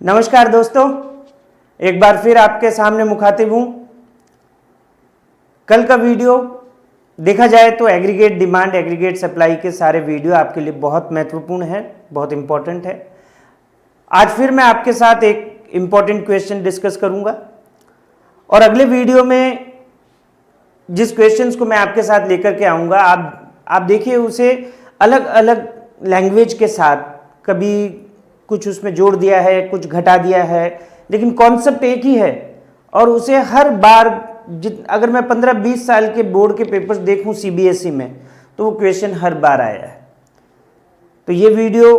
नमस्कार दोस्तों, एक बार फिर आपके सामने मुखातिब हूं। कल का वीडियो देखा जाए तो एग्रीगेट डिमांड, एग्रीगेट सप्लाई के सारे वीडियो आपके लिए बहुत महत्वपूर्ण है, बहुत इंपॉर्टेंट है। आज फिर मैं आपके साथ एक इंपॉर्टेंट क्वेश्चन डिस्कस करूंगा और अगले वीडियो में जिस क्वेश्चंस को मैं आपके साथ लेकर के आऊंगा, आप देखिए उसे अलग अलग लैंग्वेज के साथ, कभी कुछ उसमें जोड़ दिया है, कुछ घटा दिया है, लेकिन कॉन्सेप्ट एक ही है। और उसे हर बार अगर मैं 15-20 साल के बोर्ड के पेपर्स देखूं सीबीएसई में, तो वो क्वेश्चन हर बार आया है। तो ये वीडियो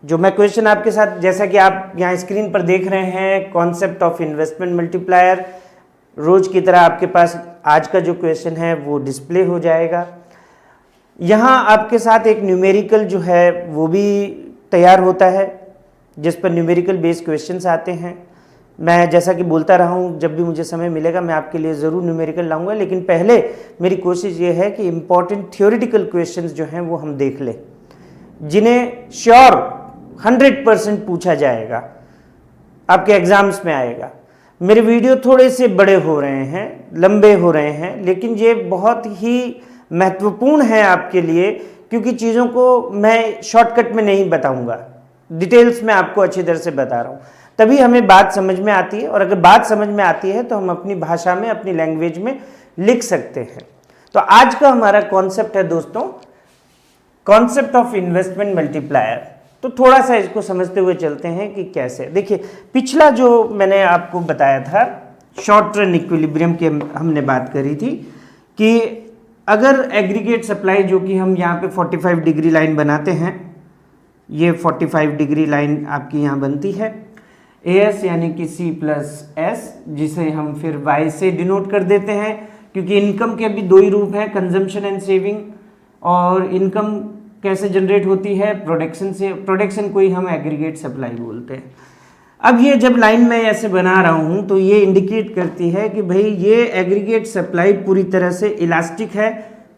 जो मैं क्वेश्चन आपके साथ, जैसा कि आप यहाँ स्क्रीन पर देख रहे हैं, कॉन्सेप्ट ऑफ इन्वेस्टमेंट मल्टीप्लायर, रोज की तरह आपके पास आज का जो क्वेश्चन है वो डिस्प्ले हो जाएगा। यहाँ आपके साथ एक न्यूमेरिकल जो है वो भी तैयार होता है, जिस पर न्यूमेरिकल बेस्ड क्वेश्चंस आते हैं। मैं जैसा कि बोलता रहा हूँ, जब भी मुझे समय मिलेगा मैं आपके लिए ज़रूर न्यूमेरिकल लाऊंगा, लेकिन पहले मेरी कोशिश ये है कि इम्पॉर्टेंट थ्योरेटिकल क्वेश्चंस जो हैं वो हम देख लें, जिन्हें श्योर 100% पूछा जाएगा, आपके एग्जाम्स में आएगा। मेरे वीडियो थोड़े से बड़े हो रहे हैं, लंबे हो रहे हैं, लेकिन ये बहुत ही महत्वपूर्ण है आपके लिए, क्योंकि चीज़ों को मैं शॉर्टकट में नहीं बताऊंगा, डिटेल्स में आपको अच्छी तरह से बता रहा हूँ, तभी हमें बात समझ में आती है। और अगर बात समझ में आती है तो हम अपनी भाषा में, अपनी लैंग्वेज में लिख सकते हैं। तो आज का हमारा कॉन्सेप्ट है दोस्तों, कॉन्सेप्ट ऑफ इन्वेस्टमेंट मल्टीप्लायर। तो थोड़ा सा इसको समझते हुए चलते हैं कि कैसे। देखिए, पिछला जो मैंने आपको बताया था, शॉर्ट रन इक्विलिब्रियम की हमने बात करी थी कि अगर एग्रीगेट सप्लाई, जो कि हम यहाँ पे 45 डिग्री लाइन बनाते हैं, ये 45 डिग्री लाइन आपकी यहाँ बनती है, AS यानी कि C+S, जिसे हम फिर Y से डिनोट कर देते हैं, क्योंकि इनकम के अभी दो ही रूप हैं, कंजम्पशन एंड सेविंग। और इनकम कैसे जनरेट होती है? प्रोडक्शन से। प्रोडक्शन को ही हम एग्रीगेट सप्लाई बोलते हैं। अब ये जब लाइन में ऐसे बना रहा हूँ तो ये इंडिकेट करती है कि भाई ये एग्रीगेट सप्लाई पूरी तरह से इलास्टिक है,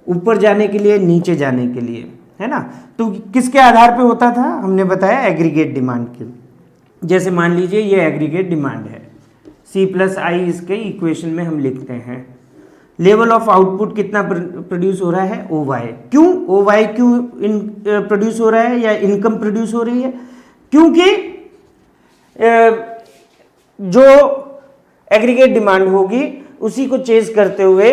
ऊपर जाने के लिए, नीचे जाने के लिए, है ना। तो किसके आधार पे होता था? हमने बताया एग्रीगेट डिमांड के। जैसे मान लीजिए ये एग्रीगेट डिमांड है, C+I इसके इक्वेशन में हम लिखते हैं। लेवल ऑफ आउटपुट कितना प्रोड्यूस हो रहा है? OY। क्यों OY क्यों प्रोड्यूस हो रहा है या इनकम प्रोड्यूस हो रही है? क्योंकि जो एग्रीगेट डिमांड होगी उसी को चेज करते हुए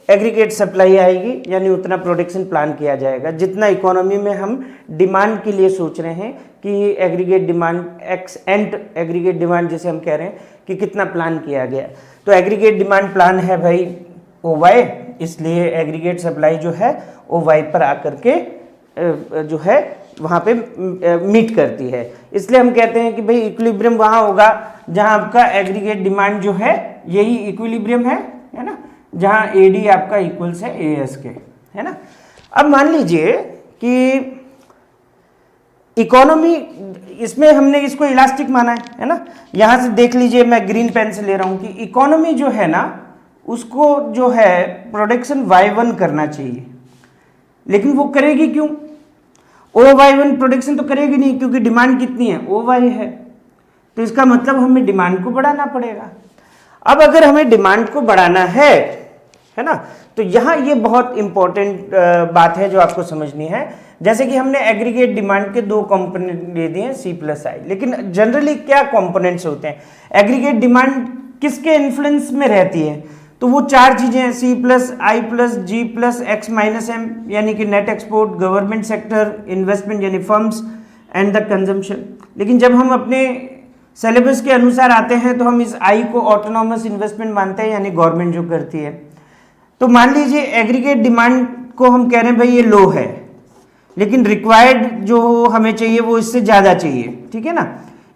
एग्रीगेट सप्लाई आएगी, यानी उतना प्रोडक्शन प्लान किया जाएगा जितना इकोनॉमी में हम डिमांड के लिए सोच रहे हैं कि aggregate demand x and aggregate demand जिसे हम कह रहे हैं कि कितना प्लान किया गया। तो एग्रीगेट डिमांड प्लान है भाई OY, इसलिए एग्रीगेट सप्लाई जो है OY पर आकर के जो है वहाँ पे मीट करती है। इसलिए हम कहते हैं कि भाई इक्विलिब्रियम वहाँ होगा जहाँ आपका एग्रीगेट डिमांड जो है, यही इक्विलिब्रियम है ना, जहाँ AD आपका इक्वल्स है AS के, है ना। अब मान लीजिए कि इकोनॉमी, इसमें हमने इसको इलास्टिक माना है ना। यहाँ से देख लीजिए, मैं ग्रीन पेन से ले रहा हूँ कि इकोनॉमी जो है ना, उसको जो है प्रोडक्शन Y1 करना चाहिए, लेकिन वो करेगी क्यों? OY1 प्रोडक्शन तो करेगी नहीं, क्योंकि डिमांड कितनी है? OY है। तो इसका मतलब हमें डिमांड को बढ़ाना पड़ेगा। अब अगर हमें डिमांड को बढ़ाना है ना, तो यहाँ ये बहुत इंपॉर्टेंट बात है जो आपको समझनी है। जैसे कि हमने एग्रीगेट डिमांड के दो कंपोनेंट दे दिए हैं, C+I, लेकिन जनरली क्या कंपोनेंट्स होते हैं? एग्रीगेट डिमांड किसके इन्फ्लुएंस में रहती है? तो वो चार चीजें हैं, C+I+G+X-M, यानी कि net export, government sector, investment यानी फर्म्स, एंड द कंजम्पशन। लेकिन जब हम अपने सिलेबस के अनुसार आते हैं तो हम इस I को ऑटोनॉमस इन्वेस्टमेंट मानते हैं, यानी गवर्नमेंट जो करती है। तो मान लीजिए एग्रीगेट डिमांड को हम कह रहे हैं भाई ये लो है, लेकिन रिक्वायर्ड जो हमें चाहिए वो इससे ज़्यादा चाहिए, ठीक है ना,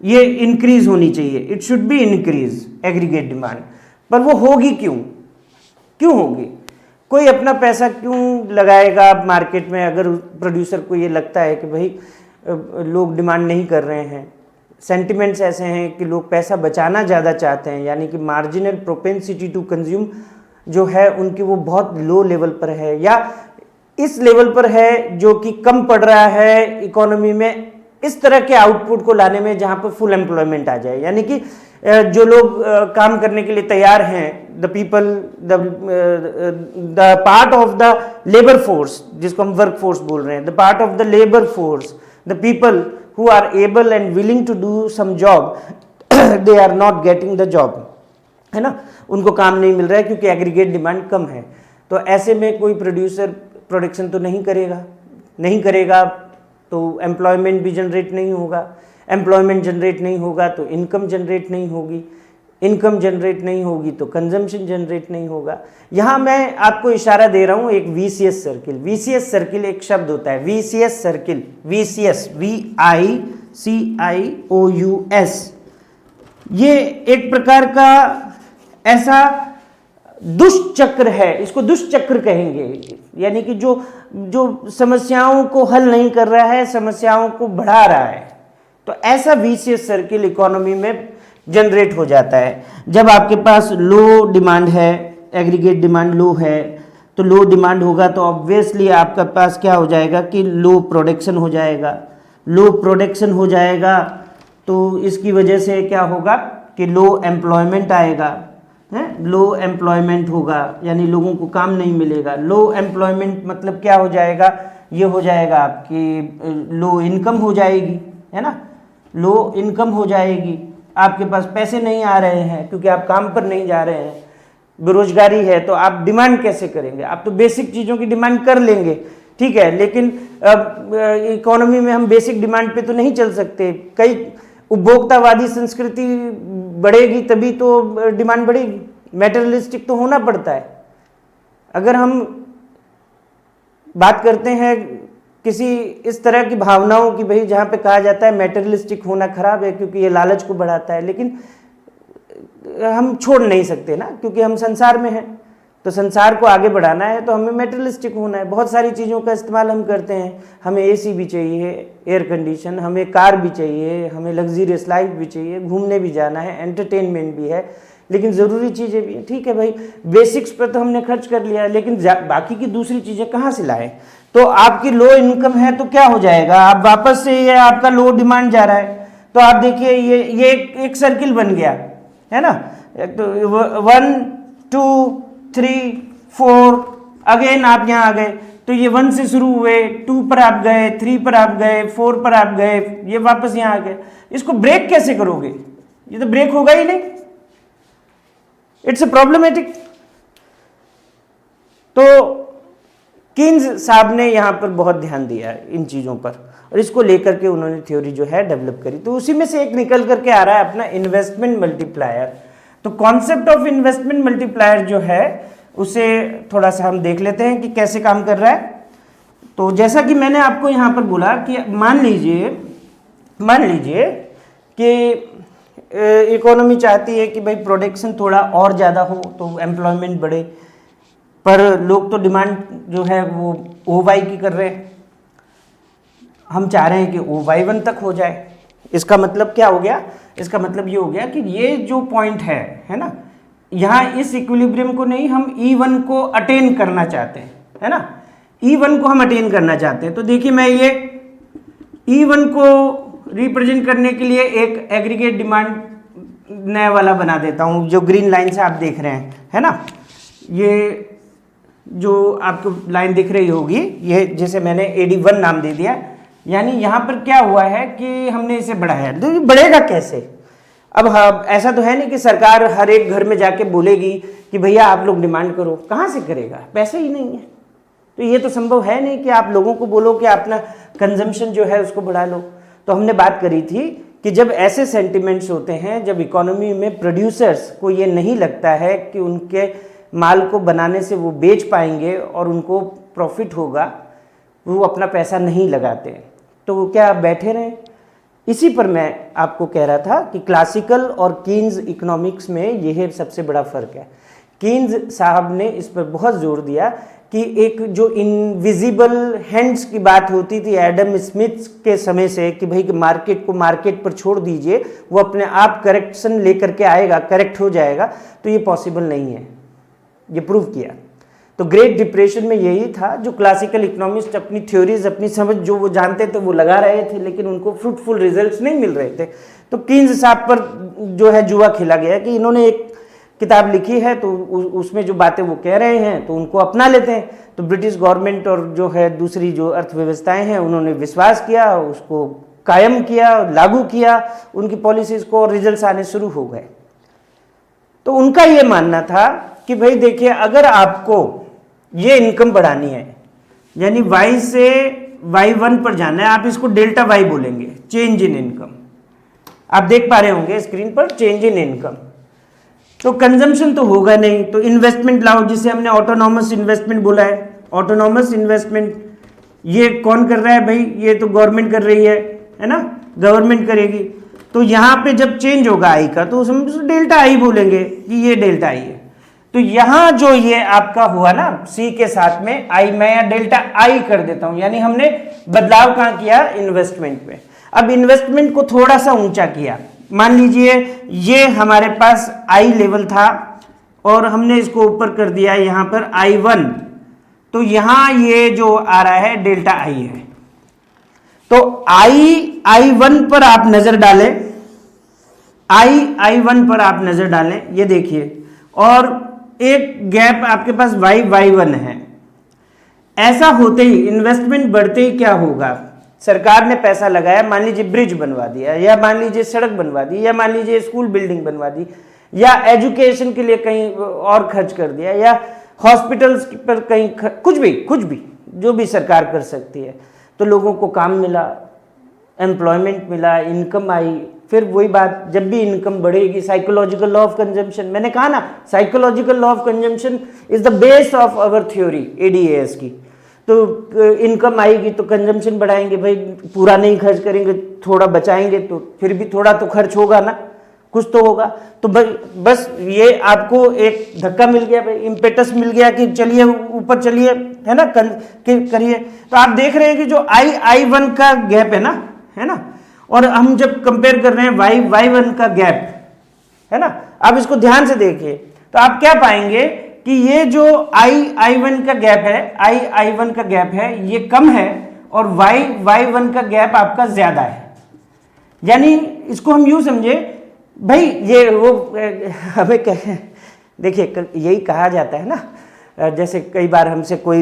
ये इंक्रीज होनी चाहिए, it should be increase aggregate demand. पर वो होगी क्यों? क्यों होगी? कोई अपना पैसा क्यों लगाएगा मार्केट में अगर प्रोड्यूसर को ये लगता है कि भाई लोग डिमांड नहीं कर रहे हैं? सेंटिमेंट्स ऐसे हैं कि लोग पैसा बचाना ज़्यादा चाहते हैं, यानी कि मार्जिनल प्रोपेंसिटी टू कंज्यूम जो है उनकी वो बहुत लो लेवल पर है, या इस लेवल पर है जो कि कम पड़ रहा है इकोनॉमी में इस तरह के आउटपुट को लाने में जहां पर फुल एम्प्लॉयमेंट आ जाए, यानी कि जो लोग काम करने के लिए तैयार हैं, the people, the part of the labour force, जिसको हम वर्क फोर्स बोल रहे हैं, the part of the labour force, the people who are able and willing to do some job, they are not getting the job, है ना, उनको काम नहीं मिल रहा है क्योंकि एग्रीगेट डिमांड कम है। तो ऐसे में कोई प्रोड्यूसर प्रोडक्शन तो नहीं करेगा तो एम्प्लॉयमेंट भी जनरेट नहीं होगा, एम्प्लॉयमेंट जनरेट नहीं होगा तो इनकम जनरेट नहीं होगी, इनकम जनरेट नहीं होगी तो कंजम्पशन जनरेट नहीं होगा। यहाँ मैं आपको इशारा दे रहा हूँ एक वीसीएस सर्किल। वीसीएस सर्किल एक शब्द होता है, वीसीएस सर्किल, वीसीएस, VICIOUS, ये एक प्रकार का ऐसा दुष्चक्र है, इसको दुष्चक्र कहेंगे, यानी कि जो समस्याओं को हल नहीं कर रहा है, समस्याओं को बढ़ा रहा है। तो ऐसा वीसीएस सर्किल इकोनॉमी में जनरेट हो जाता है। जब आपके पास लो डिमांड है, एग्रीगेट डिमांड लो है, तो लो डिमांड होगा तो ऑब्वियसली आपके पास क्या हो जाएगा कि लो प्रोडक्शन हो जाएगा। लो प्रोडक्शन हो जाएगा तो इसकी वजह से क्या होगा कि लो एम्प्लॉयमेंट आएगा, है, लो एम्प्लॉयमेंट होगा, यानी लोगों को काम नहीं मिलेगा। लो एम्प्लॉयमेंट मतलब क्या हो जाएगा, ये हो जाएगा आपकी लो इनकम हो जाएगी, है ना, लो इनकम हो जाएगी, आपके पास पैसे नहीं आ रहे हैं क्योंकि आप काम पर नहीं जा रहे हैं, बेरोजगारी है, तो आप डिमांड कैसे करेंगे? आप तो बेसिक चीज़ों की डिमांड कर लेंगे, ठीक है, लेकिन इकोनॉमी में हम बेसिक डिमांड पे तो नहीं चल सकते। कई उपभोक्तावादी संस्कृति बढ़ेगी तभी तो डिमांड बढ़ेगी, मैटेरियलिस्टिक तो होना पड़ता है। अगर हम बात करते हैं किसी इस तरह की भावनाओं की, भाई जहाँ पे कहा जाता है मैटेरियलिस्टिक होना खराब है क्योंकि ये लालच को बढ़ाता है, लेकिन हम छोड़ नहीं सकते ना, क्योंकि हम संसार में हैं, तो संसार को आगे बढ़ाना है तो हमें मैटेरियलिस्टिक होना है। बहुत सारी चीज़ों का इस्तेमाल हम करते हैं, हमें एसी भी चाहिए, एयर कंडीशन, हमें कार भी चाहिए, हमें लग्जरियस लाइफ भी चाहिए, घूमने भी जाना है, एंटरटेनमेंट भी है, लेकिन ज़रूरी चीज़ें भी हैं, ठीक है भाई, बेसिक्स पर तो हमने खर्च कर लिया, लेकिन बाकी की दूसरी चीज़ें कहाँ से लाएं? तो आपकी लो इनकम है तो क्या हो जाएगा, आप वापस से ये आपका लो डिमांड जा रहा है, तो आप देखिए ये एक सर्किल बन गया, है ना, तो 1 2 3 4 अगेन आप यहाँ आ गए, तो ये 1 से शुरू हुए, 2 पर आप गए, 3 पर आप गए, 4 पर आप गए, ये वापस यहाँ आ गए। इसको ब्रेक कैसे करोगे? ये तो ब्रेक होगा ही नहीं, इट्स अ प्रॉब्लमेटिक। तो कीन्स साहब ने यहाँ पर बहुत ध्यान दिया है इन चीज़ों पर, और इसको लेकर के उन्होंने थ्योरी जो है डेवलप करी। तो उसी में से एक निकल करके आ रहा है अपना इन्वेस्टमेंट मल्टीप्लायर। तो कॉन्सेप्ट ऑफ इन्वेस्टमेंट मल्टीप्लायर जो है उसे थोड़ा सा हम देख लेते हैं कि कैसे काम कर रहा है। तो जैसा कि मैंने आपको यहाँ पर बोला कि मान लीजिए कि इकोनॉमी चाहती है कि भाई प्रोडक्शन थोड़ा और ज़्यादा हो तो एम्प्लॉयमेंट बढ़े, पर लोग तो डिमांड जो है वो OY की कर रहे हैं, हम चाह रहे हैं कि OY1 तक हो जाए। इसका मतलब क्या हो गया? इसका मतलब ये हो गया कि ये जो पॉइंट है ना, यहाँ इस इक्विलिब्रियम को नहीं, हम E1 को अटेन करना चाहते हैं, है ना, E1 को हम अटेन करना चाहते हैं। तो देखिए मैं ये E1 को रिप्रेजेंट करने के लिए एक एग्रीगेट डिमांड नया वाला बना देता हूँ, जो ग्रीन लाइन से आप देख रहे हैं, है ना, ये जो आपको लाइन दिख रही होगी, ये जैसे मैंने AD1 नाम दे दिया, यानी यहाँ पर क्या हुआ है कि हमने इसे बढ़ाया। तो ये बढ़ेगा कैसे? अब ऐसा तो है नहीं कि सरकार हर एक घर में जाके बोलेगी कि भैया आप लोग डिमांड करो, कहाँ से करेगा? पैसे ही नहीं है। तो ये तो संभव है नहीं कि आप लोगों को बोलो कि अपना कंजम्पशन जो है उसको बढ़ा लो। तो हमने बात करी थी कि जब ऐसे सेंटिमेंट्स होते हैं, जब इकोनॉमी में प्रोड्यूसर्स को ये नहीं लगता है कि उनके माल को बनाने से वो बेच पाएंगे और उनको प्रॉफिट होगा, वो अपना पैसा नहीं लगाते, तो वो क्या बैठे रहें? इसी पर मैं आपको कह रहा था कि क्लासिकल और कीन्स इकोनॉमिक्स में यह सबसे बड़ा फ़र्क है। कीन्स साहब ने इस पर बहुत जोर दिया कि एक जो इनविजिबल हैंड्स की बात होती थी एडम स्मिथ के समय से कि भाई मार्केट को मार्केट पर छोड़ दीजिए, वो अपने आप करेक्शन लेकर के आएगा, करेक्ट हो जाएगा, तो ये पॉसिबल नहीं है, ये प्रूव किया। तो ग्रेट डिप्रेशन में यही था, जो क्लासिकल इकोनॉमिस्ट अपनी थ्योरीज, अपनी समझ जो वो जानते थे वो लगा रहे थे, लेकिन उनको फ्रूटफुल रिजल्ट्स नहीं मिल रहे थे। तो कीन्स साहब पर जो है जुआ खेला गया कि इन्होंने एक किताब लिखी है तो उसमें जो बातें वो कह रहे हैं तो उनको अपना लेते हैं। तो ब्रिटिश गवर्नमेंट और जो है दूसरी जो अर्थव्यवस्थाएं हैं उन्होंने विश्वास किया, उसको कायम किया, लागू किया उनकी पॉलिसीज को, और रिजल्ट्स आने शुरू हो गए। तो उनका ये मानना था कि भाई देखिए, अगर आपको ये इनकम बढ़ानी है, यानी y से y1 पर जाना है, आप इसको डेल्टा y बोलेंगे, चेंज इन इनकम। आप देख पा रहे होंगे स्क्रीन पर चेंज इन इनकम। तो कंजम्पशन तो होगा नहीं, तो इन्वेस्टमेंट लाओ, जिसे हमने ऑटोनॉमस इन्वेस्टमेंट बोला है। ऑटोनॉमस इन्वेस्टमेंट ये कौन कर रहा है भाई? ये तो गवर्नमेंट कर रही है ना, गवर्नमेंट करेगी। तो यहाँ पे जब चेंज होगा आई का तो हम डेल्टा आई बोलेंगे कि ये डेल्टा आई है। तो यहाँ जो ये आपका हुआ ना सी के साथ में आई, मैं यहाँ डेल्टा आई कर देता हूँ, यानी हमने बदलाव कहाँ किया? इन्वेस्टमेंट में। अब इन्वेस्टमेंट को थोड़ा सा ऊंचा किया। मान लीजिए ये हमारे पास आई लेवल था और हमने इसको ऊपर कर दिया यहाँ पर I1, तो यहाँ ये जो आ रहा है डेल्टा आई है। तो I1 पर आप नजर डालें, I1 पर आप नजर डालें, ये देखिए, और एक गैप आपके पास Y1 है। ऐसा होते ही इन्वेस्टमेंट बढ़ते ही क्या होगा? सरकार ने पैसा लगाया, मान लीजिए ब्रिज बनवा दिया, या मान लीजिए सड़क बनवा दी, या मान लीजिए स्कूल बिल्डिंग बनवा दी, या एजुकेशन के लिए कहीं और खर्च कर दिया, या हॉस्पिटल्स पर कहीं कुछ भी जो भी सरकार कर सकती है। तो लोगों को काम मिला, एम्प्लॉयमेंट मिला, इनकम आई। फिर वही बात, जब भी इनकम बढ़ेगी, साइकोलॉजिकल लॉ ऑफ कंजम्पशन, मैंने कहा ना, psychological law of consumption is the base of our theory ADAS की। तो इनकम आएगी तो कंजम्पशन बढ़ाएंगे, भाई पूरा नहीं खर्च करेंगे, थोड़ा बचाएंगे, तो फिर भी थोड़ा तो खर्च होगा ना, कुछ तो होगा। तो बस ये आपको एक धक्का मिल गया भाई, इम्पेटस मिल गया कि चलिए ऊपर चलिए, है ना, करिए। तो आप देख रहे हैं कि जो I1 का गैप है ना, और हम जब कंपेयर कर रहे हैं Y1 का गैप, है ना, आप इसको ध्यान से देखिए तो आप क्या पाएंगे कि ये जो I1 का गैप है, I1 का गैप है, ये कम है, और Y1 का गैप आपका ज्यादा है। यानी इसको हम यूं समझे भाई, ये वो हमें देखिए यही कहा जाता है ना, जैसे कई बार हमसे कोई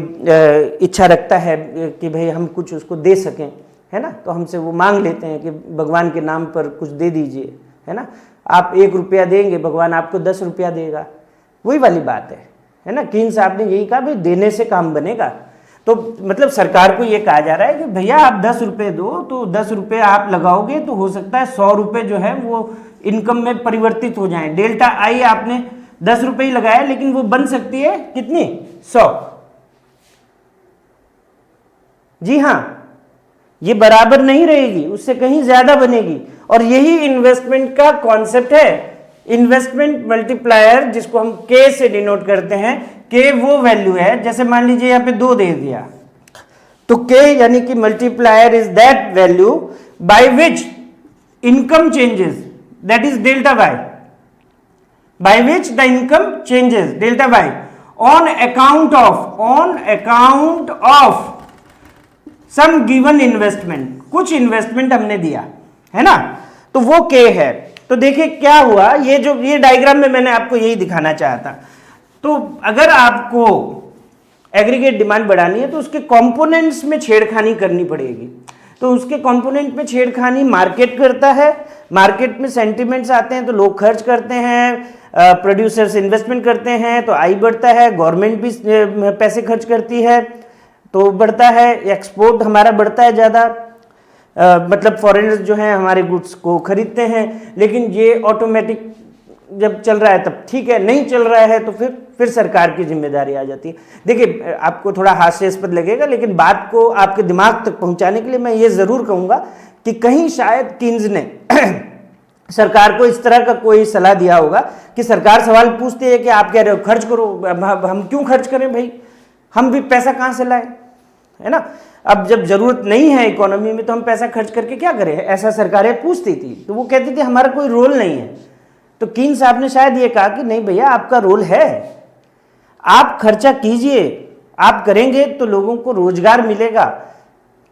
इच्छा रखता है कि भाई हम कुछ उसको दे सकें, है ना, तो हमसे वो मांग लेते हैं कि भगवान के नाम पर कुछ दे दीजिए, है ना। आप 1 रुपया देंगे, भगवान आपको 10 रुपया देगा। वही वाली बात है ना। कीन साहब ने यही कहा भाई देने से काम बनेगा। तो मतलब सरकार को ये कहा जा रहा है कि भैया आप 10 रुपये दो, तो 10 रुपये आप लगाओगे तो हो सकता है 100 रुपये जो है वो इनकम में परिवर्तित हो जाएं। डेल्टा आई आपने 10 रुपये ही लगाया, लेकिन वो बन सकती है कितनी? 100। जी हाँ, ये बराबर नहीं रहेगी, उससे कहीं ज्यादा बनेगी। और यही इन्वेस्टमेंट का कॉन्सेप्ट है, इन्वेस्टमेंट मल्टीप्लायर, जिसको हम के से डिनोट करते हैं। के वो वैल्यू है, जैसे मान लीजिए यहाँ पे 2 दे दिया, तो के यानी कि multiplier is that value by which income changes, that is delta y, by which the income changes delta y on account of some given investment. कुछ इन्वेस्टमेंट हमने दिया है ना, तो वो के है। तो देखिए क्या हुआ, ये डायग्राम में मैंने आपको यही दिखाना चाहा था। तो अगर आपको एग्रीगेट डिमांड बढ़ानी है तो उसके कंपोनेंट्स में छेड़खानी करनी पड़ेगी। तो उसके कंपोनेंट में छेड़खानी मार्केट करता है, मार्केट में सेंटिमेंट्स आते हैं तो लोग खर्च करते हैं, प्रोड्यूसर्स इन्वेस्टमेंट करते हैं तो आई बढ़ता है, गवर्नमेंट भी पैसे खर्च करती है तो बढ़ता है, एक्सपोर्ट हमारा बढ़ता है ज़्यादा, मतलब फॉरेनर्स जो हैं हमारे गुड्स को खरीदते हैं। लेकिन ये ऑटोमेटिक जब चल रहा है तब ठीक है, नहीं चल रहा है तो फिर सरकार की जिम्मेदारी आ जाती है। देखिए आपको थोड़ा हास्यास्पद लगेगा, लेकिन बात को आपके दिमाग तक पहुंचाने के लिए मैं ये ज़रूर कहूँगा कि कहीं शायद कीन्स ने सरकार को इस तरह का कोई सलाह दिया होगा कि सरकार सवाल पूछती है कि आप कह रहे हो खर्च करो, हम क्यों खर्च करें भाई, हम भी पैसा कहाँ से लाएं, है ना। अब जब जरूरत नहीं है इकोनॉमी में तो हम पैसा खर्च करके क्या करें, ऐसा सरकारें पूछती थी। तो वो कहती थी हमारा कोई रोल नहीं है। तो कीन साहब ने शायद ये कहा कि नहीं भैया आपका रोल है, आप खर्चा कीजिए, आप करेंगे तो लोगों को रोजगार मिलेगा,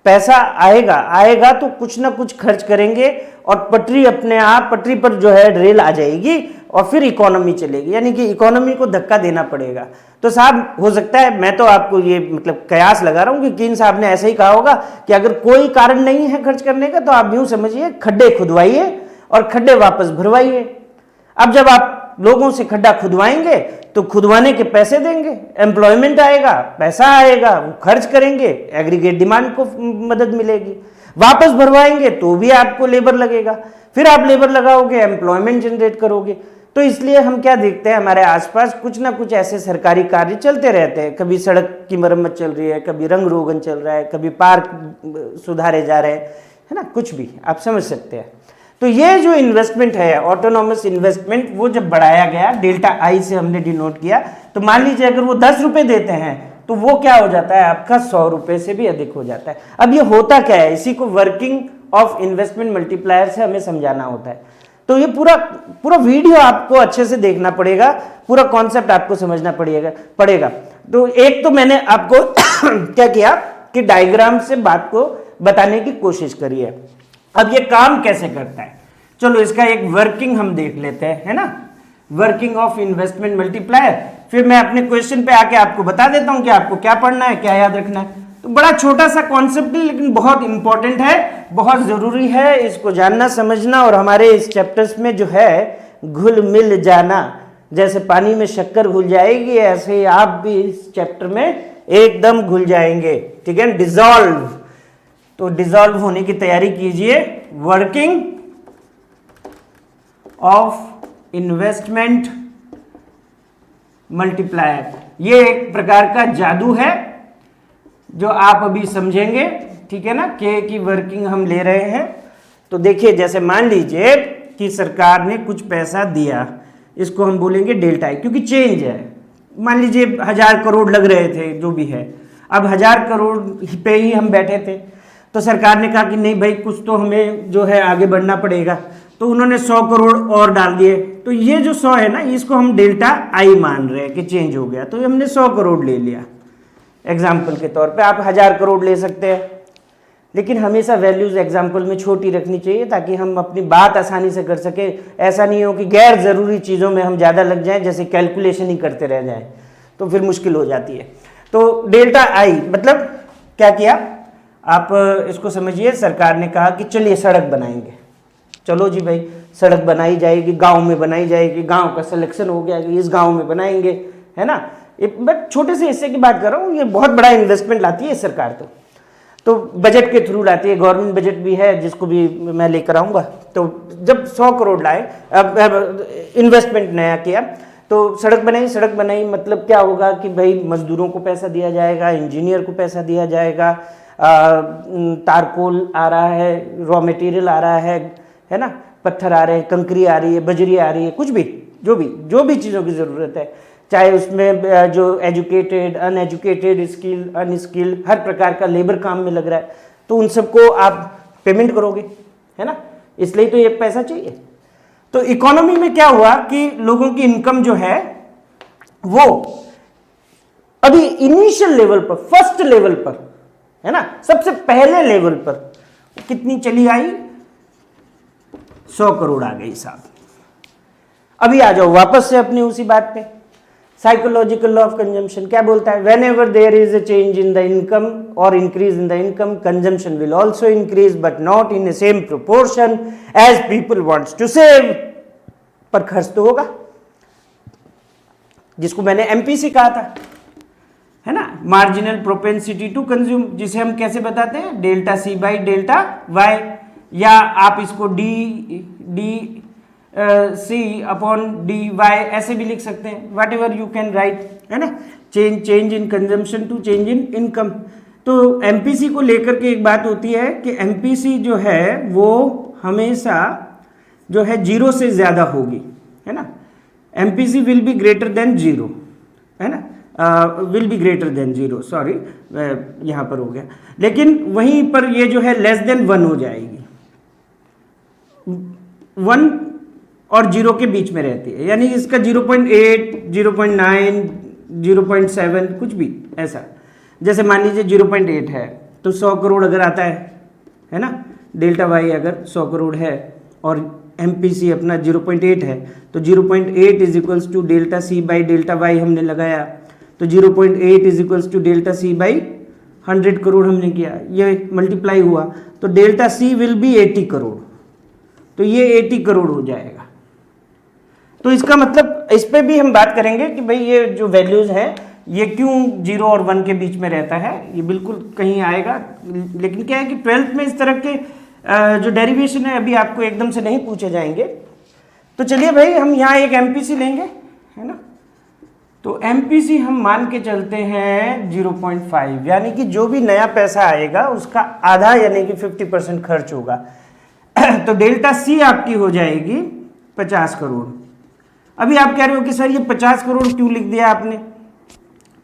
पैसा आएगा, आएगा तो कुछ ना कुछ खर्च करेंगे और पटरी अपने आप, पटरी पर जो है रेल आ जाएगी और फिर इकोनॉमी चलेगी, यानी कि इकोनॉमी को धक्का देना पड़ेगा। तो साहब हो सकता है, मैं तो आपको ये मतलब कयास लगा रहा हूँ कि कीन साहब ने ऐसे ही कहा होगा कि अगर कोई कारण नहीं है खर्च करने का तो आप यूं समझिए खड्डे खुदवाइए और खड्डे वापस भरवाइए। अब जब आप लोगों से खड्डा खुदवाएंगे तो खुदवाने के पैसे देंगे, एम्प्लॉयमेंट आएगा, पैसा आएगा, वो खर्च करेंगे, एग्रीगेट डिमांड को मदद मिलेगी, वापस भरवाएंगे तो भी आपको लेबर लगेगा, फिर आप लेबर लगाओगे, एम्प्लॉयमेंट जनरेट करोगे। तो इसलिए हम क्या देखते हैं, हमारे आसपास कुछ ना कुछ ऐसे सरकारी कार्य चलते रहते हैं। कभी सड़क की मरम्मत चल रही है, कभी रंग रोगन चल रहा है, कभी पार्क सुधारे जा रहे हैं, है ना, कुछ भी आप समझ सकते हैं। तो ये जो इन्वेस्टमेंट है, ऑटोनॉमस इन्वेस्टमेंट, वो जब बढ़ाया गया, डेल्टा आई से हमने डिनोट किया, तो मान लीजिए अगर वो 10 रुपए देते हैं तो वो क्या हो जाता है, आपका 100 रुपए से भी अधिक हो जाता है। अब ये होता क्या है, इसी को वर्किंग ऑफ इन्वेस्टमेंट मल्टीप्लायर से हमें समझाना होता है। तो ये पूरा वीडियो आपको अच्छे से देखना पड़ेगा, पूरा कॉन्सेप्ट आपको समझना पड़ेगा। तो एक तो मैंने आपको क्या किया कि डायग्राम से बात को बताने की कोशिश करी है। अब ये काम कैसे करता है, चलो इसका एक वर्किंग हम देख लेते हैं, है ना, वर्किंग ऑफ इन्वेस्टमेंट मल्टीप्लायर। फिर मैं अपने क्वेश्चन पे आके आपको बता देता हूं कि आपको क्या पढ़ना है, क्या याद रखना है। तो बड़ा छोटा सा कॉन्सेप्ट है लेकिन बहुत इंपॉर्टेंट है, बहुत जरूरी है इसको जानना समझना। और हमारे इस चैप्टर्स में जो है घुल मिल जाना, जैसे पानी में शक्कर घुल जाएगी ऐसे ही आप भी इस चैप्टर में एकदम घुल जाएंगे, ठीक है, डिसॉल्व। तो डिसॉल्व होने की तैयारी कीजिए। वर्किंग ऑफ इन्वेस्टमेंट मल्टीप्लायर, ये एक प्रकार का जादू है जो आप अभी समझेंगे, ठीक है ना। के की वर्किंग हम ले रहे हैं। तो देखिए, जैसे मान लीजिए कि सरकार ने कुछ पैसा दिया, इसको हम बोलेंगे डेल्टा आई, क्योंकि चेंज है। मान लीजिए 1000 करोड़ लग रहे थे, जो भी है, अब 1000 करोड़ पे ही हम बैठे थे, तो सरकार ने कहा कि नहीं भाई कुछ तो हमें जो है आगे बढ़ना पड़ेगा, तो उन्होंने 100 करोड़ और डाल दिए। तो ये जो 100 है ना, इसको हम डेल्टा आई मान रहे हैं कि चेंज हो गया, तो हमने 100 करोड़ ले लिया एग्जाम्पल के तौर पे। आप 1000 करोड़ ले सकते हैं, लेकिन हमेशा वैल्यूज एग्जाम्पल में छोटी रखनी चाहिए ताकि हम अपनी बात आसानी से कर सके। ऐसा नहीं हो कि गैर ज़रूरी चीज़ों में हम ज़्यादा लग जाएं, जैसे कैलकुलेशन ही करते रह जाएं, तो फिर मुश्किल हो जाती है। तो डेल्टा आई मतलब क्या किया, आप इसको समझिए, सरकार ने कहा कि चलिए सड़क बनाएंगे। चलो जी भाई, सड़क बनाई जाएगी, गांव में बनाई जाएगी, गांव का सिलेक्शन हो गया कि इस गांव में बनाएंगे, है ना। बट छोटे से हिस्से की बात कर रहा हूँ, ये बहुत बड़ा इन्वेस्टमेंट लाती है सरकार। तो बजट के थ्रू लाती है, गवर्नमेंट बजट भी है जिसको भी मैं लेकर आऊँगा। तो जब 100 करोड़ लाए, अब इन्वेस्टमेंट नया किया, तो सड़क बनाई मतलब क्या होगा कि भाई मजदूरों को पैसा दिया जाएगा, इंजीनियर को पैसा दिया जाएगा, तारकोल आ रहा है, रॉ मटेरियल आ रहा है ना, पत्थर आ रहे हैं, कंकरी आ रही है, बजरी आ रही है, कुछ भी जो भी चीज़ों की ज़रूरत है, चाहे उसमें जो एजुकेटेड, अनएजुकेटेड, स्किल्ड, अनस्किल्ड, हर प्रकार का लेबर काम में लग रहा है, तो उन सबको आप पेमेंट करोगे, है ना, इसलिए तो ये पैसा चाहिए। तो इकोनॉमी में क्या हुआ कि लोगों की इनकम जो है वो अभी इनिशियल लेवल पर, फर्स्ट लेवल पर, है ना, सबसे पहले लेवल पर कितनी चली आई, 100 करोड़ आ गई साहब। अभी आ जाओ वापस से अपनी उसी बात पे, साइकोलॉजिकल लॉ ऑफ कंजम्पशन क्या बोलता है, whenever there is a change in the income और increase in the income, consumption will also increase but not in the same proportion as people wants to save. पर खर्च तो होगा, जिसको मैंने एमपीसी कहा था, है ना, मार्जिनल प्रोपेंसिटी टू कंज्यूम, जिसे हम कैसे बताते हैं, delta c by delta y, या आप इसको d c upon d y ऐसे भी लिख सकते हैं, whatever you can write, है ना, change in consumption to change in income. तो एमपीसी को लेकर के एक बात होती है कि एमपीसी जो है वो हमेशा जो है 0 से ज़्यादा होगी, है ना, MPC will be greater then 0, है ना, will be greater then 0, sorry यहाँ पर हो गया, लेकिन वहीं पर ये जो है लेस देन 1 हो जाएगी, 1 और 0 के बीच में रहती है, यानी इसका 0.8, 0.9, 0.7 कुछ भी ऐसा, जैसे मान लीजिए 0.8 है तो 100 करोड़ अगर आता है ना, डेल्टा वाई अगर 100 करोड़ है और MPC अपना 0.8 है तो 0.8 is equals to delta c by delta y हमने लगाया, तो 0.8 is equals to delta c by 100 crore हमने किया, ये मल्टीप्लाई हुआ तो delta c will be 80 crore, तो ये 80 करोड़ हो जाएगा। तो इसका मतलब इस पे भी हम बात करेंगे कि भाई ये जो वैल्यूज है ये क्यों 0 और 1 के बीच में रहता है, ये बिल्कुल कहीं आएगा। लेकिन क्या है कि 12th में इस तरह के जो डेरिवेशन है अभी आपको एकदम से नहीं पूछे जाएंगे। तो चलिए भाई हम यहाँ एक MPC लेंगे, है ना, तो MPC हम मान के चलते हैं 0.5, यानी कि जो भी नया पैसा आएगा उसका आधा यानी कि 50% खर्च होगा। तो डेल्टा सी आपकी हो जाएगी 50 करोड़। अभी आप कह रहे हो कि सर ये 50 करोड़ क्यों लिख दिया आपने,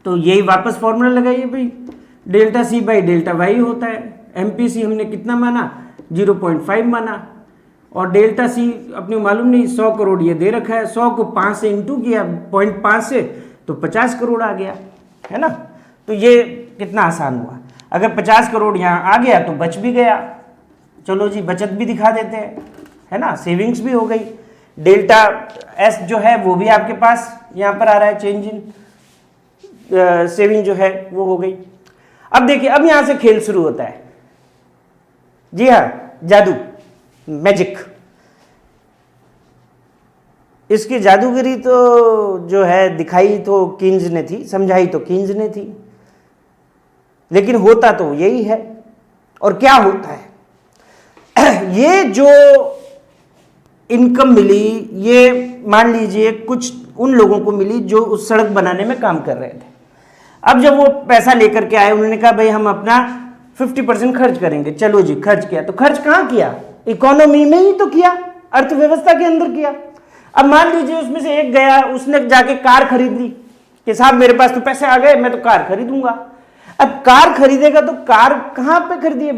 तो यही वापस फॉर्मूला लगाइए भाई, delta c by delta y होता है। MPC हमने कितना माना, 0.5 माना, और डेल्टा सी अपने मालूम नहीं 100 करोड़ ये दे रखा है, 100 को 5 से इंटू किया 0.5 से तो 50 करोड़ आ गया, है ना। तो ये कितना आसान हुआ, अगर 50 करोड़ यहाँ आ गया तो बच भी गया, चलो जी बचत भी दिखा देते हैं, है ना, सेविंग्स भी हो गई। डेल्टा एस जो है वो भी आपके पास यहाँ पर आ रहा है, चेंज इन सेविंग जो है वो हो गई। अब देखिए अब यहाँ से खेल शुरू होता है, जी हाँ, जादू, मैजिक। इसकी जादूगरी तो जो है दिखाई तो कीन्स ने थी, समझाई तो कीन्स ने थी, लेकिन होता तो यही है। और क्या होता है, ये जो इनकम मिली ये मान लीजिए कुछ उन लोगों को मिली जो उस सड़क बनाने में काम कर रहे थे। अब जब वो पैसा लेकर के आए उन्होंने कहा भाई हम अपना 50% खर्च करेंगे, चलो जी खर्च किया, तो खर्च कहाँ किया, इकोनॉमी में ही तो किया, अर्थव्यवस्था के अंदर किया। अब मान लीजिए उसमें से एक गया, उसने जाके कार खरीद ली कि साहब मेरे पास तो पैसे आ गए मैं तो कार खरीदूंगा। अब कार खरीदेगा तो कार कहाँ पे खरीदी है,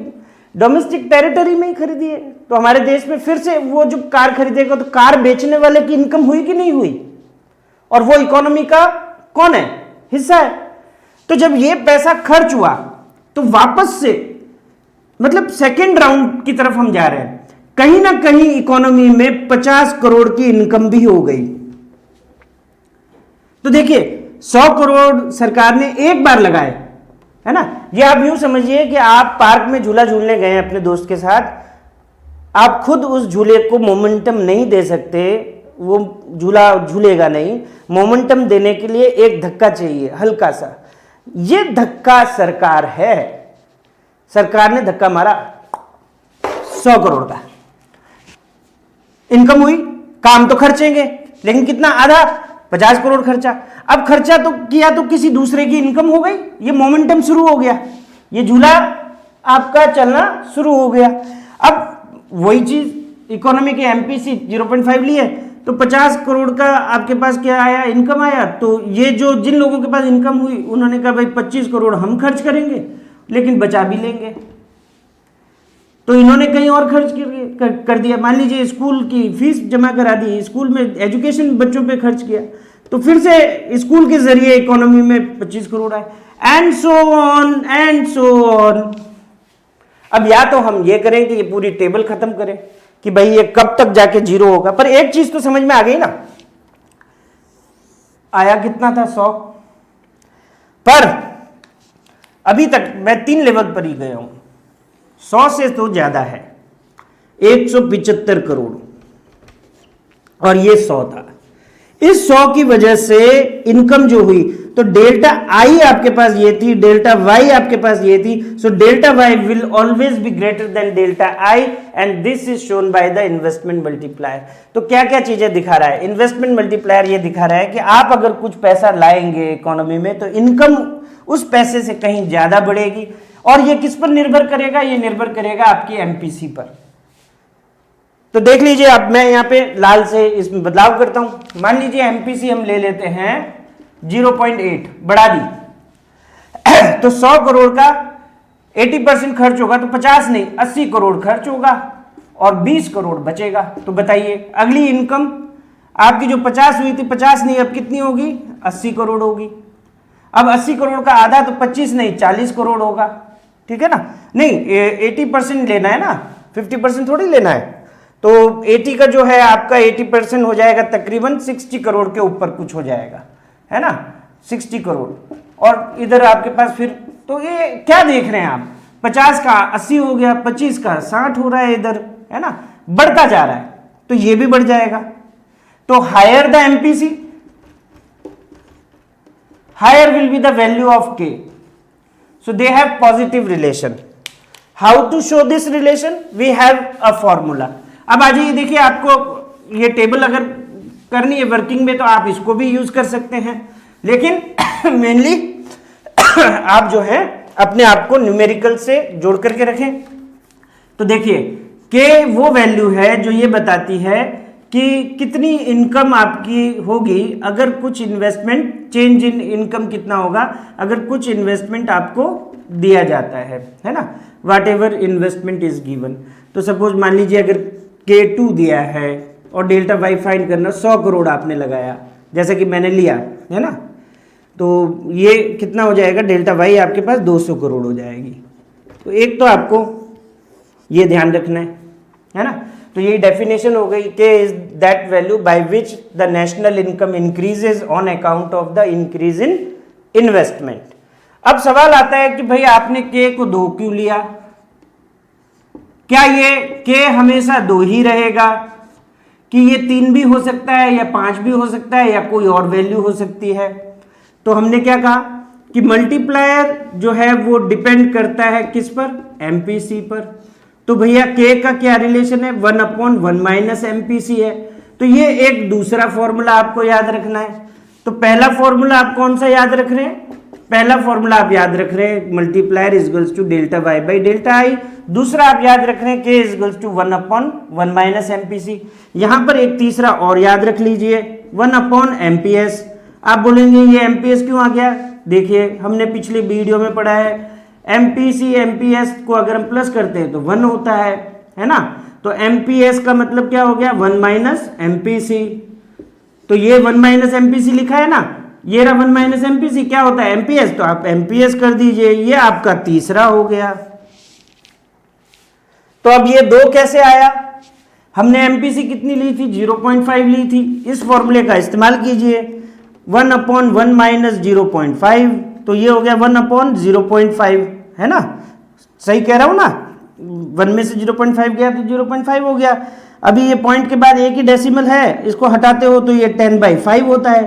डोमेस्टिक टेरिटरी में ही खरीदी है। तो हमारे देश में फिर से वो जो कार खरीदेगा तो कार बेचने वाले की इनकम हुई कि नहीं हुई, और वो इकोनॉमी का कौन है, हिस्सा है। तो जब ये पैसा खर्च हुआ तो वापस से मतलब सेकेंड राउंड की तरफ हम जा रहे हैं, कहीं ना कहीं इकोनॉमी में 50 करोड़ की इनकम भी हो गई। तो देखिए 100 करोड़ सरकार ने एक बार लगाए, है ना। ये आप यूं समझिए कि आप पार्क में झूला झूलने गए अपने दोस्त के साथ, आप खुद उस झूले को मोमेंटम नहीं दे सकते, वो झूला झूलेगा नहीं। मोमेंटम देने के लिए एक धक्का चाहिए हल्का सा, ये धक्का सरकार है। सरकार ने धक्का मारा 100 करोड़ का, इनकम हुई, काम तो खर्चेंगे लेकिन कितना, आधा 50 करोड़ खर्चा। अब खर्चा तो किया तो किसी दूसरे की इनकम हो गई, ये मोमेंटम शुरू हो गया, ये झूला आपका चलना शुरू हो गया। अब वही चीज इकोनॉमी के MPC 0.5 लिए तो 50 करोड़ का आपके पास क्या आया, इनकम आया। तो ये जो जिन लोगों के पास इनकम हुई उन्होंने कहा भाई 25 करोड़ हम खर्च करेंगे लेकिन बचा भी लेंगे, तो इन्होंने कहीं और खर्च कर दिया। मान लीजिए स्कूल की फीस जमा करा दी, स्कूल में एजुकेशन बच्चों पे खर्च किया, तो फिर से स्कूल के जरिए इकोनॉमी में 25 करोड़ आए, and so on and so on. अब या तो हम ये करें कि ये पूरी टेबल खत्म करें कि भाई ये कब तक जाके 0 होगा, पर एक चीज तो समझ में आ गई ना, आया कितना था 100, पर अभी तक मैं 3 लेवल पर ही गया हूं, 100 से तो ज्यादा है, 175 करोड़, और ये 100 था। इस 100 की वजह से इनकम जो हुई तो डेल्टा आई आपके पास ये थी, डेल्टा वाई आपके पास ये थी, so delta y will always be greater than delta I and this is shown by the investment multiplier. तो क्या क्या चीजें दिखा रहा है इन्वेस्टमेंट मल्टीप्लायर, ये दिखा रहा है कि आप अगर कुछ पैसा लाएंगे इकोनॉमी में तो इनकम उस पैसे से कहीं ज्यादा बढ़ेगी। और ये किस पर निर्भर करेगा, ये निर्भर करेगा आपकी MPC पर। तो देख लीजिए, अब मैं यहाँ पे लाल से इसमें बदलाव करता हूं। मान लीजिए MPC हम ले लेते हैं 0.8, बढ़ा दी तो 100 करोड़ का 80% खर्च होगा तो 50 नहीं 80 करोड़ खर्च होगा और 20 करोड़ बचेगा। तो बताइए अगली इनकम आपकी जो 50 हुई थी, 50 नहीं अब कितनी होगी, 80 करोड़ होगी। अब 80 करोड़ का आधा तो 25 नहीं 40 करोड़ होगा, ठीक है ना। नहीं 80% लेना है ना, 50% थोड़ी लेना है। तो 80 का जो है आपका 80% हो जाएगा तकरीबन 60 करोड़ के ऊपर कुछ हो जाएगा, है ना, 60 करोड़। और इधर आपके पास फिर तो ये क्या देख रहे हैं आप, 50 का 80 हो गया, 25 का 60 हो रहा है इधर, है ना, बढ़ता जा रहा है, तो ये भी बढ़ जाएगा। तो higher the MPC higher will be the value of K, so they have positive relation. How to show this relation, we have a formula. अब आ जाइए, देखिए आपको ये टेबल अगर करनी है वर्किंग में तो आप इसको भी यूज कर सकते हैं, लेकिन मेनली आप जो है अपने आप को न्यूमेरिकल से जोड़ करके रखें। तो देखिए के वो वैल्यू है जो ये बताती है कि कितनी इनकम आपकी होगी अगर कुछ इन्वेस्टमेंट, चेंज इन इनकम कितना होगा अगर कुछ इन्वेस्टमेंट आपको दिया जाता है ना, वाट एवर इन्वेस्टमेंट इज गिवन। तो सपोज मान लीजिए अगर K2 दिया है और डेल्टा वाई फाइंड करना, 100 करोड़ आपने लगाया जैसा कि मैंने लिया है ना, तो ये कितना हो जाएगा, डेल्टा वाई आपके पास 200 करोड़ हो जाएगी। तो एक तो आपको ये ध्यान रखना है ना। तो ये डेफिनेशन हो गई के is that value by which the national income increases on account of the increase in investment. अब सवाल आता है कि भाई आपने के को 2 क्यों लिया, क्या ये के हमेशा 2 ही रहेगा कि ये 3 भी हो सकता है या 5 भी हो सकता है या कोई और वैल्यू हो सकती है। तो हमने क्या कहा कि मल्टीप्लायर जो है वो डिपेंड करता है किस पर, एमपीसी पर। तो भैया के का क्या रिलेशन है, 1/1 माइनस एमपीसी है। तो ये एक दूसरा फॉर्मूला आपको याद रखना है। तो पहला फॉर्मूला आप कौन सा याद रख रहे हैं, पहला फॉर्मूला आप याद रख रहे हैं multiplier is equals to delta y by delta I. दूसरा आप याद रख रहे हैं k is equals to 1/1 minus MPC. यहां पर एक तीसरा और याद रख लीजिए 1/एमपीएस। आप बोलेंगे ये एमपीएस क्यों आ गया, देखिए हमने पिछले वीडियो में पढ़ा है एमपीसी एमपीएस को अगर हम प्लस करते हैं तो 1 होता है ना। तो एमपीएस का मतलब क्या हो गया, 1 माइनस एमपीसी। तो ये 1 माइनस एमपीसी लिखा है ना, ये रहा 1 माइनस एमपीसी, क्या होता है एमपीएस, तो आप एमपीएस कर दीजिए, ये आपका तीसरा हो गया। तो अब ये 2 कैसे आया, हमने एमपीसी कितनी ली थी, 0.5 ली थी। इस फॉर्मूले का इस्तेमाल कीजिए, 1/1 माइनस 0.5, तो ये हो गया 1/0.5, है ना, सही कह रहा हूं ना, 1 में से 0.5 गया तो 0.5 हो गया। अभी ये पॉइंट के बाद एक ही डेसिमल है, इसको हटाते हो तो ये 10/5 होता है,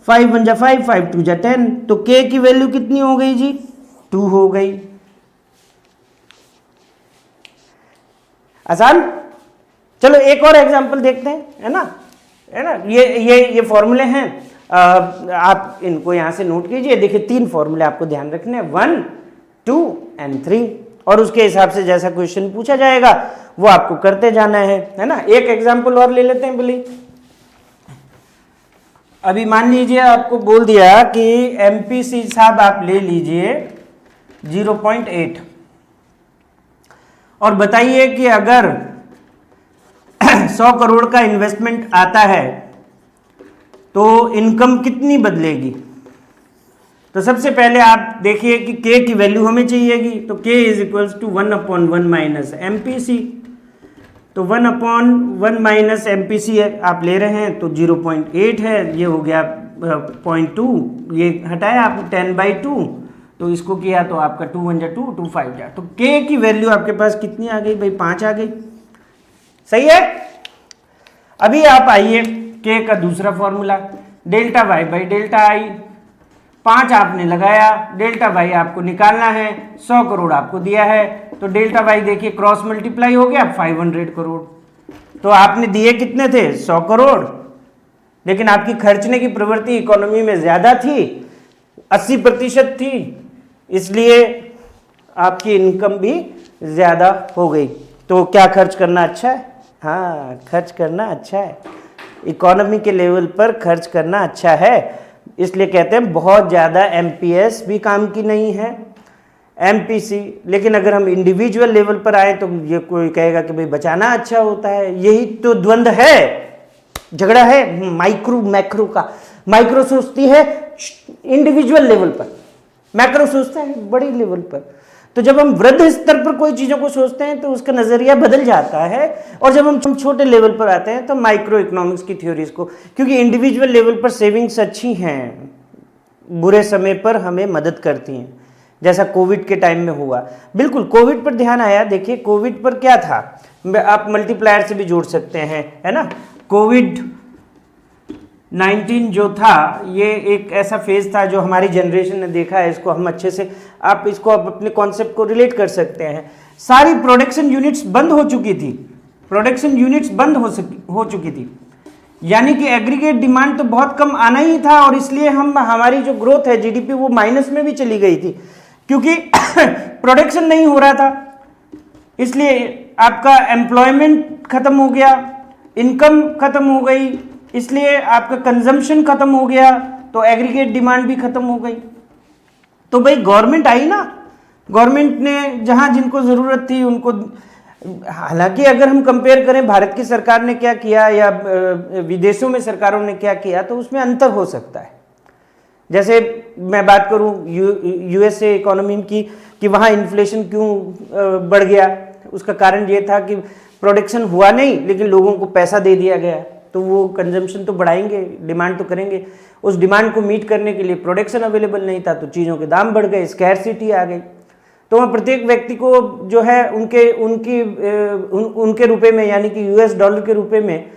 5 1 जा 5, 5 2 जा 10। तो k की वैल्यू कितनी हो गई जी, 2 हो गई। आसान। चलो एक और एग्जांपल देखते हैं, है ना, ये फॉर्मूले हैं, आप इनको यहां से नोट कीजिए। देखिए 3 फॉर्मूले आपको ध्यान रखने हैं, 1 2 एंड 3, और उसके हिसाब से जैसा क्वेश्चन पूछा जाएगा वो आपको करते जाना है ना। एक एग्जांपल और ले लेते हैं बोलिए। अभी मान लीजिए आपको बोल दिया कि एमपीसी साहब आप ले लीजिए 0.8 और बताइए कि अगर 100 करोड़ का इन्वेस्टमेंट आता है तो इनकम कितनी बदलेगी। तो सबसे पहले आप देखिए कि के की वैल्यू हमें चाहिएगी, तो k is equals to 1/1 minus MPC. तो 1/1 माइनस एमपीसी आप ले रहे हैं तो 0.8 है, ये हो गया 0.2, ये हटाया आप 10/2, तो इसको किया तो आपका 2 1 जा 2 2 5 जा, तो के की वैल्यू आपके पास कितनी आ गई भाई, 5 आ गई, सही है। अभी आप आइए के का दूसरा formula, delta y by delta I. 5 आपने लगाया, डेल्टा वाई आपको निकालना है, 100 करोड़ आपको दिया है, तो डेल्टा वाई देखिए क्रॉस मल्टीप्लाई हो गया 500 करोड़। तो आपने दिए कितने थे, 100 करोड़, लेकिन आपकी खर्चने की प्रवृत्ति इकोनॉमी में ज्यादा थी, 80% थी, इसलिए आपकी इनकम भी ज्यादा हो गई। तो क्या खर्च करना अच्छा है, हाँ खर्च करना अच्छा है, इकोनॉमी के लेवल पर खर्च करना अच्छा है। इसलिए कहते हैं बहुत ज़्यादा एमपीएस भी काम की नहीं है, एमपीसी। लेकिन अगर हम इंडिविजुअल लेवल पर आए तो ये कोई कहेगा कि भाई बचाना अच्छा होता है। यही तो द्वंद्व है, झगड़ा है माइक्रो मैक्रो का। माइक्रो सोचती है इंडिविजुअल लेवल पर, मैक्रो सोचता है बड़ी लेवल पर। तो जब हम वृद्ध स्तर पर कोई चीज़ों को सोचते हैं तो उसका नज़रिया बदल जाता है, और जब हम छोटे लेवल पर आते हैं तो माइक्रो इकोनॉमिक्स की थ्योरीज को, क्योंकि इंडिविजुअल लेवल पर सेविंग्स अच्छी हैं, बुरे समय पर हमें मदद करती हैं, जैसा कोविड के टाइम में हुआ। बिल्कुल कोविड पर ध्यान आया, देखिए कोविड पर क्या था, आप मल्टीप्लायर से भी जोड़ सकते हैं, है ना। कोविड-19 जो था ये एक ऐसा फेज था जो हमारी जनरेशन ने देखा है, इसको हम अच्छे से, आप इसको अपने कॉन्सेप्ट को रिलेट कर सकते हैं। सारी प्रोडक्शन यूनिट्स बंद हो चुकी थी, प्रोडक्शन यूनिट्स बंद हो चुकी थी, यानी कि एग्रीगेट डिमांड तो बहुत कम आना ही था, और इसलिए हमारी जो ग्रोथ है जीडीपी वो माइनस में भी चली गई थी, क्योंकि प्रोडक्शन नहीं हो रहा था। इसलिए आपका एम्प्लॉयमेंट खत्म हो गया, इनकम खत्म हो गई, इसलिए आपका कंजम्पशन खत्म हो गया, तो एग्रीगेट डिमांड भी खत्म हो गई। तो भाई गवर्नमेंट आई ना, गवर्नमेंट ने जहां जिनको जरूरत थी उनको, हालांकि अगर हम कंपेयर करें भारत की सरकार ने क्या किया या विदेशों में सरकारों ने क्या किया तो उसमें अंतर हो सकता है। जैसे मैं बात करूं यूएसए इकोनॉमी की, कि वहाँ इन्फ्लेशन क्यों बढ़ गया, उसका कारण ये था कि प्रोडक्शन हुआ नहीं लेकिन लोगों को पैसा दे दिया गया, तो वो कंजम्पशन तो बढ़ाएंगे, डिमांड तो करेंगे, उस डिमांड को मीट करने के लिए प्रोडक्शन अवेलेबल नहीं था, तो चीज़ों के दाम बढ़ गए, स्कैरसिटी आ गई। तो वहाँ प्रत्येक व्यक्ति को जो है उनके रुपए में, यानी कि यूएस डॉलर के रुपए में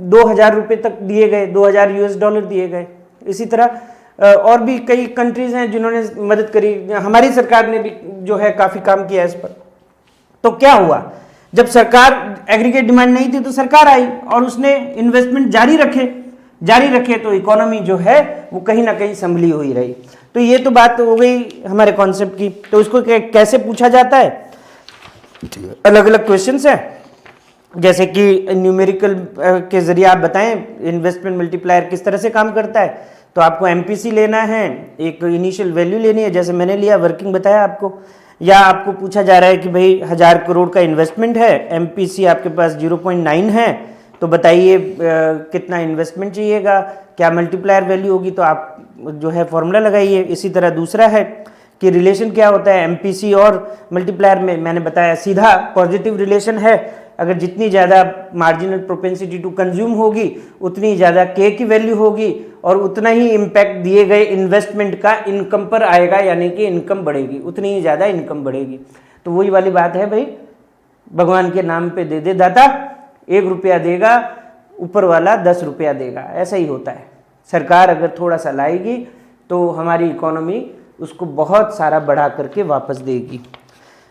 2000 रुपये तक दिए गए, 2000 यूएस डॉलर दिए गए। इसी तरह और भी कई कंट्रीज हैं जिन्होंने मदद करी, हमारी सरकार ने भी जो है काफ़ी काम किया इस पर। तो क्या हुआ, जब सरकार, एग्रीगेट डिमांड नहीं थी तो सरकार आई और उसने इन्वेस्टमेंट जारी रखे तो इकोनॉमी जो है वो कहीं ना कहीं संभली हुई रही। तो ये तो बात हो गई हमारे कॉन्सेप्ट की। तो इसको कैसे पूछा जाता है, अलग अलग क्वेश्चंस हैं, जैसे कि न्यूमेरिकल के जरिए आप बताएं इन्वेस्टमेंट मल्टीप्लायर किस तरह से काम करता है। तो आपको एमपीसी लेना है, एक इनिशियल वैल्यू लेनी है, जैसे मैंने लिया, वर्किंग बताया आपको, या आपको पूछा जा रहा है कि भाई 1000 करोड़ का इन्वेस्टमेंट है, एमपीसी आपके पास 0.9 है, तो बताइए कितना इन्वेस्टमेंट चाहिएगा, क्या मल्टीप्लायर वैल्यू होगी, तो आप जो है फॉर्मूला लगाइए। इसी तरह दूसरा है कि रिलेशन क्या होता है एमपीसी और मल्टीप्लायर में, मैंने बताया सीधा पॉजिटिव रिलेशन है, अगर जितनी ज़्यादा मार्जिनल प्रोपेंसिटी टू कंज्यूम होगी उतनी ज़्यादा के की वैल्यू होगी, और उतना ही इम्पैक्ट दिए गए इन्वेस्टमेंट का इनकम पर आएगा, यानी कि इनकम बढ़ेगी, उतनी ही ज़्यादा इनकम बढ़ेगी। तो वही वाली बात है भाई, भगवान के नाम पे दे दे दाता, 1 रुपया देगा, ऊपर वाला 10 रुपया देगा, ऐसा ही होता है। सरकार अगर थोड़ा सा लाएगी तो हमारी इकोनॉमी उसको बहुत सारा बढ़ा करके वापस देगी।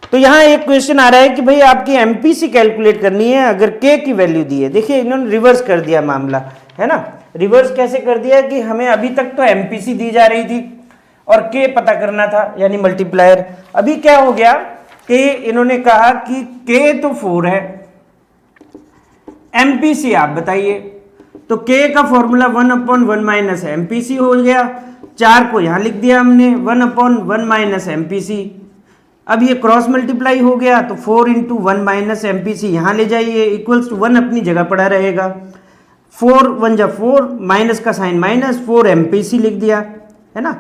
तो यहाँ एक क्वेश्चन आ रहा है कि भाई आपकी एमपीसी कैलकुलेट करनी है अगर के की वैल्यू दी है। देखिए इन्होंने रिवर्स कर दिया मामला, है ना। रिवर्स कैसे कर दिया कि हमें अभी तक तो एमपीसी दी जा रही थी और के पता करना था, यानी मल्टीप्लायर। अभी क्या हो गया कि इन्होंने कहा कि के तो 4 है, एमपीसी आप बताइए, तो के का फॉर्मूला 1/1 माइनस एमपीसी हो गया। 4 को यहां लिख दिया हमने, 1/1 माइनस एमपीसी। अब ये क्रॉस मल्टीप्लाई हो गया, तो 4 × 1 माइनस एमपीसी यहां ले जाइए, इक्वल्स टू 1 अपनी जगह पड़ा रहेगा। 4 1 जा 4, माइनस का साइन माइनस, 4 एमपीसी लिख दिया, है ना,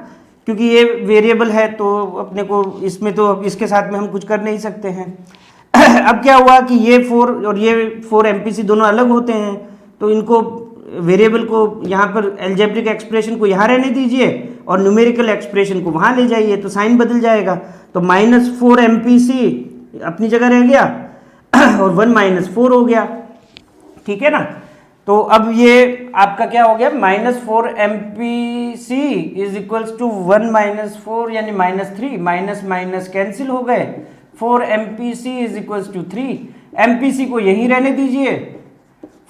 क्योंकि ये वेरिएबल है तो अपने को इसमें तो इसके साथ में हम कुछ कर नहीं सकते हैं। अब क्या हुआ कि ये 4 और ये 4 एमपीसी दोनों अलग होते हैं, तो इनको वेरिएबल को यहाँ पर एल्जेब्रिक एक्सप्रेशन को यहाँ रहने दीजिए और न्यूमेरिकल एक्सप्रेशन को वहाँ ले जाइए, तो साइन बदल जाएगा। तो -4 एमपीसी अपनी जगह रह गया और 1 - 4 हो गया, ठीक है ना। तो अब ये आपका क्या हो गया, -4 एमपीसी इज इक्वल्स टू 1 - 4 यानी -3, माइनस माइनस कैंसिल हो गए, 4 MPC is equals to 3। MPC को यहीं रहने दीजिए,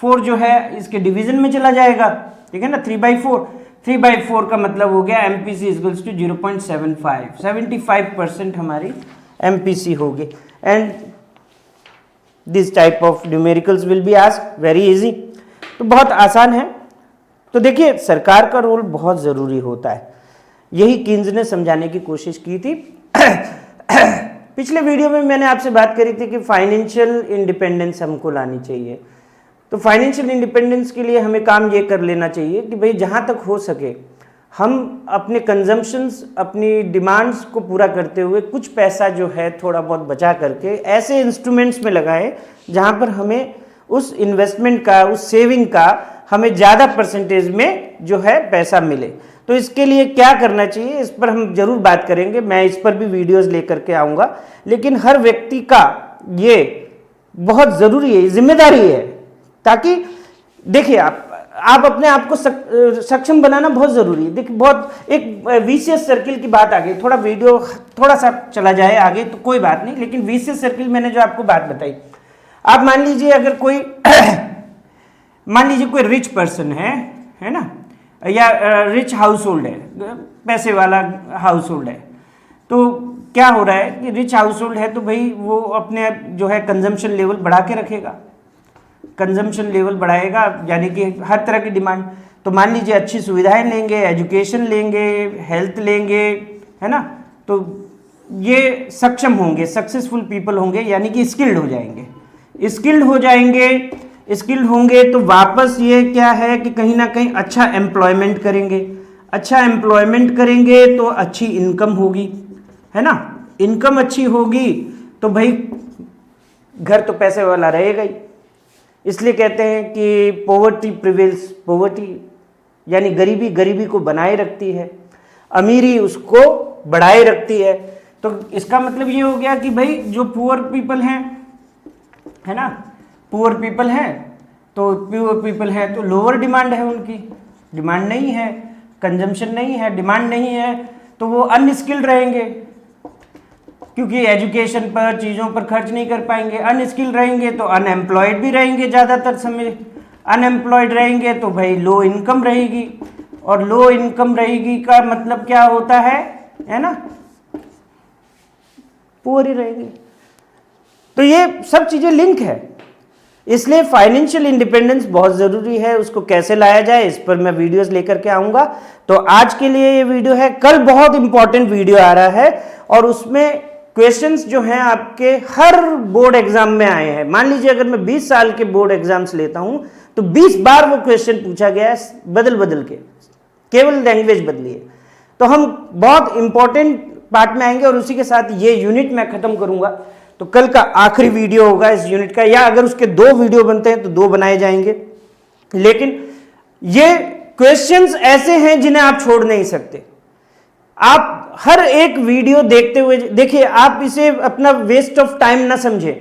4 जो है इसके डिवीजन में चला जाएगा, ठीक है ना, 3/4। 3/4 का मतलब हो गया एमपीसी इज इक्वल्स टू 0.75, 75% हमारी एमपीसी होगी। And this type of numericals will be asked, very easy. तो बहुत आसान है। तो देखिए सरकार का रोल बहुत ज़रूरी होता है, यही कीन्स ने समझाने की कोशिश की थी। पिछले वीडियो में मैंने आपसे बात करी थी कि फाइनेंशियल इंडिपेंडेंस हमको लानी चाहिए। तो फाइनेंशियल इंडिपेंडेंस के लिए हमें काम ये कर लेना चाहिए कि भाई जहाँ तक हो सके हम अपने कंजम्पशंस, अपनी डिमांड्स को पूरा करते हुए कुछ पैसा जो है थोड़ा बहुत बचा करके ऐसे इंस्ट्रूमेंट्स में लगाएं जहाँ पर हमें उस इन्वेस्टमेंट का, उस सेविंग का हमें ज़्यादा परसेंटेज में जो है पैसा मिले। तो इसके लिए क्या करना चाहिए, इस पर हम जरूर बात करेंगे, मैं इस पर भी वीडियोस लेकर के आऊँगा। लेकिन हर व्यक्ति का ये बहुत ज़रूरी है, जिम्मेदारी है, ताकि देखिए आप अपने आप को सक्षम बनाना बहुत ज़रूरी है। देखिए बहुत एक विशियस सर्किल की बात आ गई, थोड़ा वीडियो थोड़ा सा चला जाए आगे तो कोई बात नहीं, लेकिन विशियस सर्किल मैंने जो आपको बात बताई, आप मान लीजिए अगर कोई मान लीजिए कोई रिच पर्सन है ना, या रिच हाउस होल्ड है, पैसे वाला हाउस होल्ड है, तो क्या हो रहा है कि रिच हाउस होल्ड है तो भाई वो अपने जो है कंजम्पशन लेवल बढ़ा के रखेगा, कंजम्पशन लेवल बढ़ाएगा, यानी कि हर तरह की डिमांड। तो मान लीजिए अच्छी सुविधाएं लेंगे, एजुकेशन लेंगे, हेल्थ लेंगे, है ना, तो ये सक्षम होंगे, सक्सेसफुल पीपल होंगे, यानी कि स्किल्ड हो जाएंगे। स्किल्ड हो जाएंगे, स्किल्ड होंगे तो वापस ये क्या है कि कहीं ना कहीं अच्छा एम्प्लॉयमेंट करेंगे, अच्छा एम्प्लॉयमेंट करेंगे तो अच्छी इनकम होगी, है ना, इनकम अच्छी होगी तो भाई घर तो पैसे वाला रहेगा ही। इसलिए कहते हैं कि पॉवर्टी प्रिवेल्स, पॉवर्टी यानी गरीबी गरीबी को बनाए रखती है, अमीरी उसको बढ़ाए रखती है। तो इसका मतलब ये हो गया कि भाई जो पुअर पीपल हैं, है ना, पुअर पीपल हैं, तो पुअर पीपल है तो लोअर डिमांड है, उनकी डिमांड नहीं है, कंजम्पशन नहीं है, डिमांड नहीं है, तो वो अनस्किल्ड रहेंगे क्योंकि एजुकेशन पर, चीज़ों पर खर्च नहीं कर पाएंगे। अनस्किल्ड रहेंगे तो अनएम्प्लॉयड भी रहेंगे, ज़्यादातर समय अनएम्प्लॉयड रहेंगे तो भाई लो इनकम रहेगी, और लो इनकम रहेगी का मतलब क्या होता है ना, पुअर ही रहेंगे। तो ये सब चीज़ें लिंक है, इसलिए फाइनेंशियल इंडिपेंडेंस बहुत ज़रूरी है। उसको कैसे लाया जाए इस पर मैं वीडियोस लेकर के आऊँगा। तो आज के लिए ये वीडियो है, कल बहुत इंपॉर्टेंट वीडियो आ रहा है और उसमें क्वेश्चंस जो हैं आपके हर बोर्ड एग्जाम में आए हैं। मान लीजिए अगर मैं 20 साल के बोर्ड एग्जाम्स लेता हूं तो 20 बार वो क्वेश्चन पूछा गया है, बदल बदल के, केवल लैंग्वेज बदली है। तो हम बहुत इंपॉर्टेंट पार्ट में आएंगे और उसी के साथ ये यूनिट मैं खत्म करूंगा। तो कल का आखिरी वीडियो होगा इस यूनिट का, या अगर उसके 2 वीडियो बनते हैं तो 2 बनाए जाएंगे। लेकिन ये क्वेश्चंस ऐसे हैं जिन्हें आप छोड़ नहीं सकते। आप हर एक वीडियो देखते हुए देखिए, आप इसे अपना वेस्ट ऑफ टाइम ना समझें।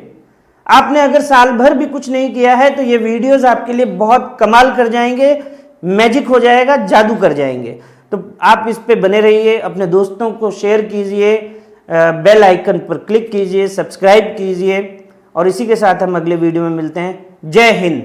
आपने अगर साल भर भी कुछ नहीं किया है तो ये वीडियोस आपके लिए बहुत कमाल कर जाएंगे, मैजिक हो जाएगा, जादू कर जाएंगे। तो आप इस पे बने रहिए, अपने दोस्तों को शेयर कीजिए, बेल आइकन पर क्लिक कीजिए, सब्सक्राइब कीजिए, और इसी के साथ हम अगले वीडियो में मिलते हैं। जय हिंद।